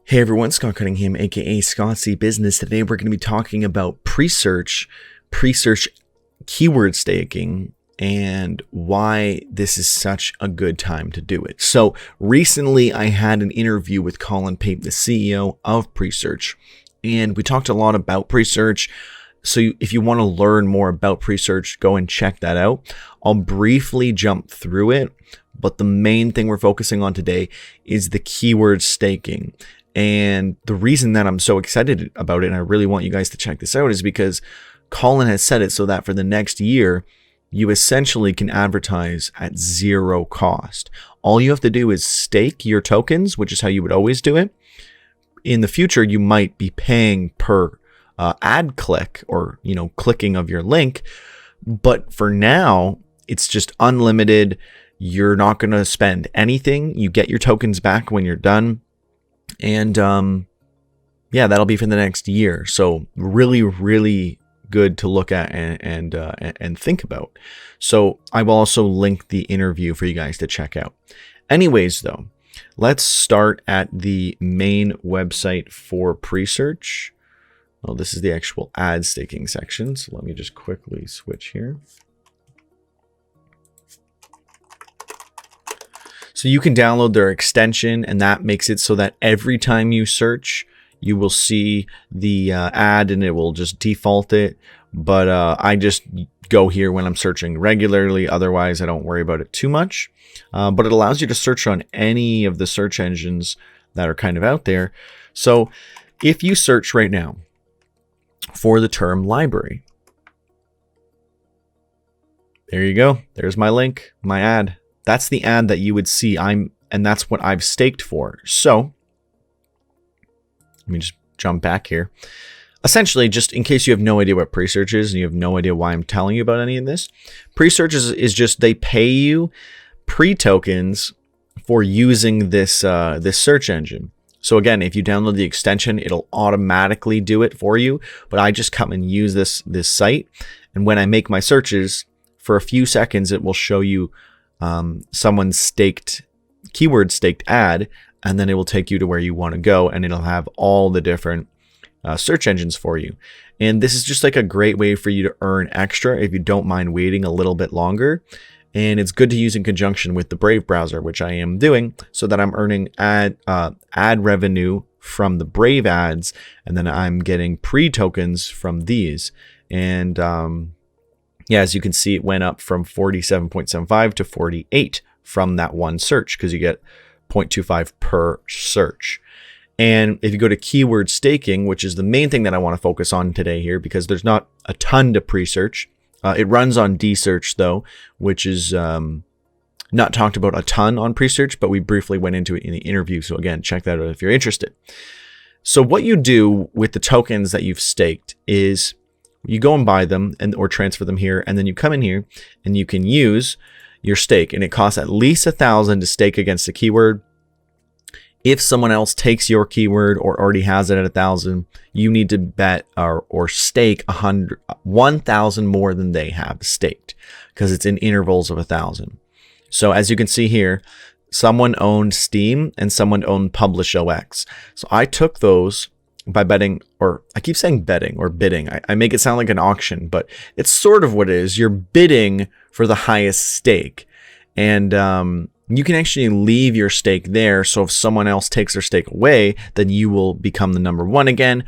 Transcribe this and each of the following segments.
Hey everyone, Scott Cunningham, aka Scott C Business. Today we're going to be talking about Presearch keyword staking, and why this is such a good time to do it. So recently I had an interview with Colin Pape, the CEO of Presearch, and we talked a lot about Presearch. So if you want to learn more about Presearch, go and check that out. I'll briefly jump through it, but the main thing we're focusing on today is the keyword staking. And the reason that I'm so excited about it, and I really want you guys to check this out, is because Colin has said it so that for the next year, you essentially can advertise at zero cost. All you have to do is stake your tokens, which is how you would always do it. In the future, you might be paying per ad click or, clicking of your link. But for now, it's just unlimited. You're not going to spend anything. You get your tokens back when you're done. And that'll be for the next year. So really, really good to look at and think about. So I will also link the interview for you guys to check out. Anyways, though, let's start at the main website for Presearch. Well, this is the actual ad staking section. So let me just quickly switch here. So you can download their extension, and that makes it so that every time you search, you will see the ad and it will just default it. But I just go here when I'm searching regularly. Otherwise, I don't worry about it too much. But it allows you to search on any of the search engines that are kind of out there. So if you search right now for the term library, there you go. There's my link, my ad. That's the ad that you would see. And that's what I've staked for. So let me just jump back here. Essentially, just in case you have no idea what Presearch is and you have no idea why I'm telling you about any of this, Presearch is just they pay you pre-tokens for using this this search engine. So again, if you download the extension, it'll automatically do it for you. But I just come and use this site, and when I make my searches, for a few seconds, it will show you someone's keyword staked ad, and then it will take you to where you want to go, and it'll have all the different search engines for you. And this is just like a great way for you to earn extra if you don't mind waiting a little bit longer. And it's good to use in conjunction with the Brave browser, which I am doing, so that I'm earning ad revenue from the Brave ads, and then I'm getting pre-tokens from these. And as you can see, it went up from 47.75 to 48 from that one search, because you get 0.25 per search. And if you go to keyword staking, which is the main thing that I want to focus on today here, because there's not a ton to Presearch. It runs on Presearch though, which is not talked about a ton on Presearch, but we briefly went into it in the interview. So again, check that out if you're interested. So what you do with the tokens that you've staked is you go and buy them or transfer them here, and then you come in here and you can use your stake, and it costs at least 1,000 to stake against a keyword. If someone else takes your keyword or already has it at 1,000, you need to bet or stake 1,000 more than they have staked, because it's in intervals of 1,000. So as you can see here, someone owned Steam and someone owned PublishOX. So I took those by betting, or I keep saying betting or bidding. I make it sound like an auction, but it's sort of what it is. You're bidding for the highest stake. And you can actually leave your stake there. So if someone else takes their stake away, then you will become the number one again,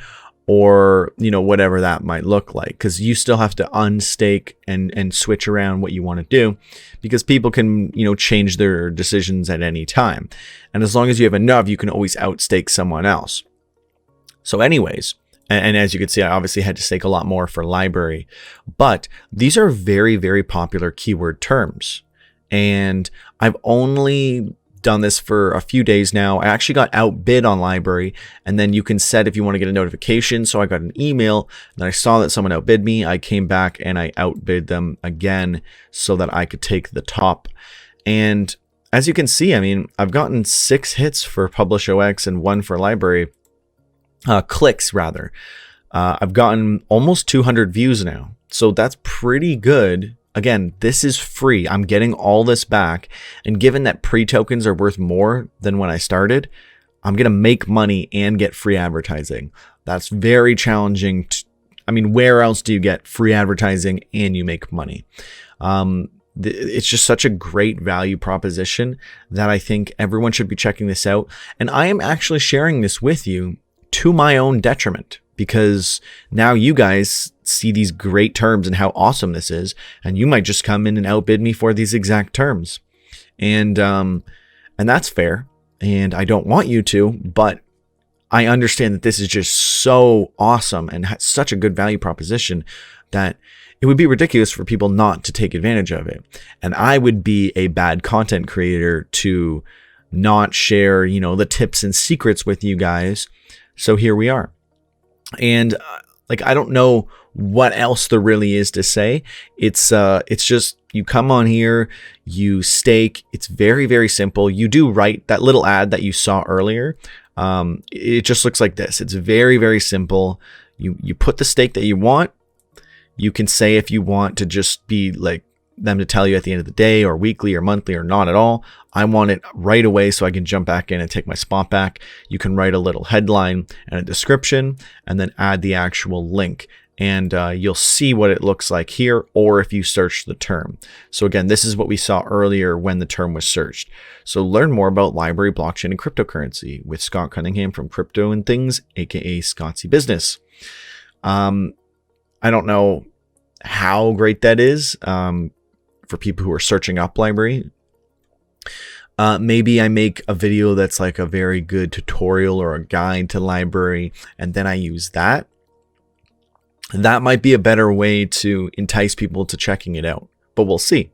or, whatever that might look like. Because you still have to unstake and switch around what you want to do, because people can, change their decisions at any time. And as long as you have enough, you can always outstake someone else. So anyways, and as you can see, I obviously had to stake a lot more for library, but these are very, very popular keyword terms. And I've only done this for a few days now. I actually got outbid on library, and then you can set if you want to get a notification. So I got an email, and I saw that someone outbid me. I came back and I outbid them again so that I could take the top. And as you can see, I've gotten 6 hits for PublishOX and 1 for library. Clicks rather. I've gotten almost 200 views now. So that's pretty good. Again, this is free. I'm getting all this back. And given that pre-tokens are worth more than when I started, I'm going to make money and get free advertising. That's very challenging. I mean, where else do you get free advertising and you make money? It's just such a great value proposition that I think everyone should be checking this out. And I am actually sharing this with you to my own detriment, because now you guys see these great terms and how awesome this is, and you might just come in and outbid me for these exact terms. And that's fair, and I don't want you to, but I understand that this is just so awesome and has such a good value proposition that it would be ridiculous for people not to take advantage of it. And I would be a bad content creator to not share, the tips and secrets with you guys. So here we are. And I don't know what else there really is to say. It's just, you come on here, you stake. It's very, very simple. You do write that little ad that you saw earlier. It just looks like this. It's very, very simple. You put the stake that you want. You can say if you want to just be like them to tell you at the end of the day or weekly or monthly or not at all. I want it right away so I can jump back in and take my spot back. You can write a little headline and a description and then add the actual link. And you'll see what it looks like here, or if you search the term. So again, this is what we saw earlier when the term was searched. So learn more about library, blockchain, and cryptocurrency with Scott Cunningham from Crypto and Things, aka Scottsy Business. I don't know how great that is for people who are searching up library. Maybe I make a video that's like a very good tutorial or a guide to library, and then I use that. That might be a better way to entice people to checking it out, but we'll see.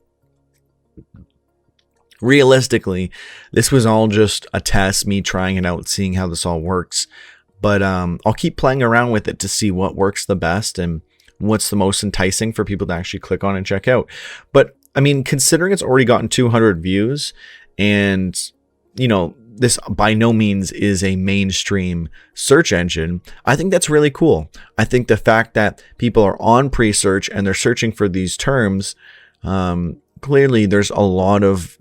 Realistically, this was all just a test, me trying it out, seeing how this all works. But I'll keep playing around with it to see what works the best and what's the most enticing for people to actually click on and check out. But I mean, considering it's already gotten 200 views and, this by no means is a mainstream search engine, I think that's really cool. I think the fact that people are on Presearch and they're searching for these terms, clearly there's a lot of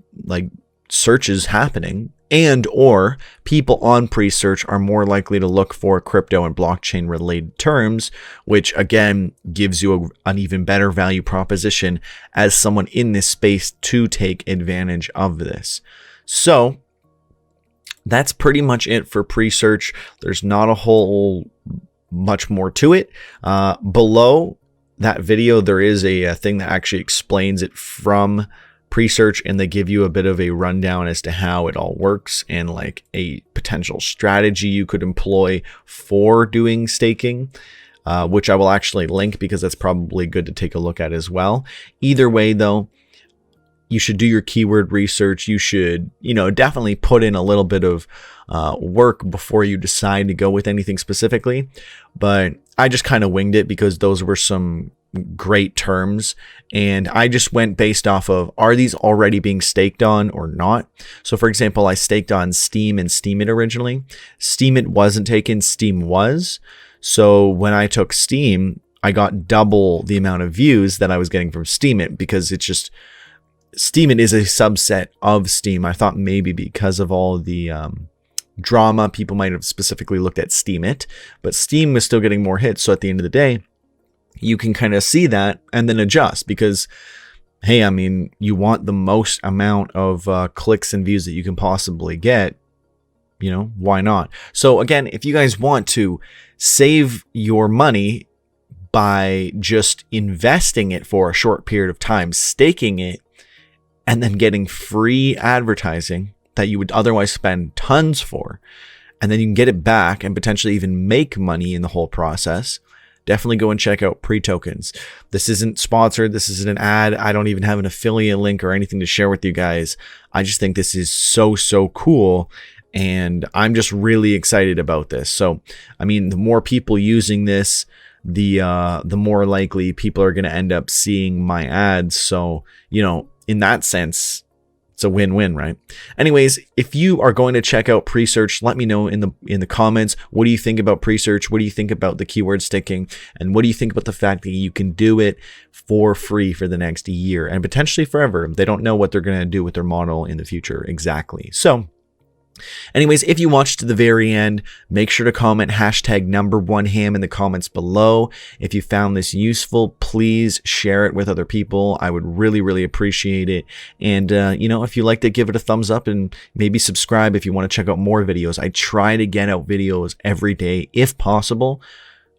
searches happening, and or people on Presearch are more likely to look for crypto and blockchain related terms, which again gives you an even better value proposition as someone in this space to take advantage of this. So that's pretty much it for Presearch. There's not a whole much more to it. Below that video, there is a thing that actually explains it from Presearch, and they give you a bit of a rundown as to how it all works and a potential strategy you could employ for doing staking, which I will actually link because that's probably good to take a look at as well. Either way, though, you should do your keyword research. You should, definitely put in a little bit of work before you decide to go with anything specifically. But I just kind of winged it because those were some great terms. And I just went based off of, are these already being staked on or not? So for example, I staked on Steem and Steemit originally. Steemit wasn't taken, Steem was. So when I took Steem, I got double the amount of views that I was getting from Steemit because it's just, Steemit is a subset of Steem. I thought maybe because of all the drama, people might have specifically looked at Steemit, but Steem was still getting more hits. So at the end of the day, you can kind of see that and then adjust because, hey, I mean, you want the most amount of clicks and views that you can possibly get. Why not? So again, if you guys want to save your money by just investing it for a short period of time, staking it, and then getting free advertising that you would otherwise spend tons for, and then you can get it back and potentially even make money in the whole process, definitely go and check out Pre-Tokens. This isn't sponsored. This isn't an ad. I don't even have an affiliate link or anything to share with you guys. I just think this is so, so cool. And I'm just really excited about this. So, I mean, the more people using this, the more likely people are going to end up seeing my ads. So, in that sense, it's a win-win, right? Anyways, if you are going to check out Presearch, let me know in the comments. What do you think about Presearch? What do you think about the keyword sticking? And what do you think about the fact that you can do it for free for the next year and potentially forever? They don't know what they're going to do with their model in the future exactly. So Anyways, if you watched to the very end, make sure to comment hashtag #1ham in the comments below. If you found this useful, please share it with other people. I would really, really appreciate it. And, if you liked it, give it a thumbs up and maybe subscribe if you want to check out more videos. I try to get out videos every day if possible,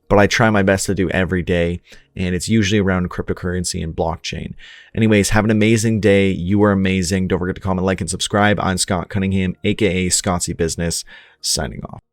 but I try my best to do every day, and it's usually around cryptocurrency and blockchain. Anyways, have an amazing day. You are amazing. Don't forget to comment, like, and subscribe. I'm Scott Cunningham, aka Scottsy Business, signing off.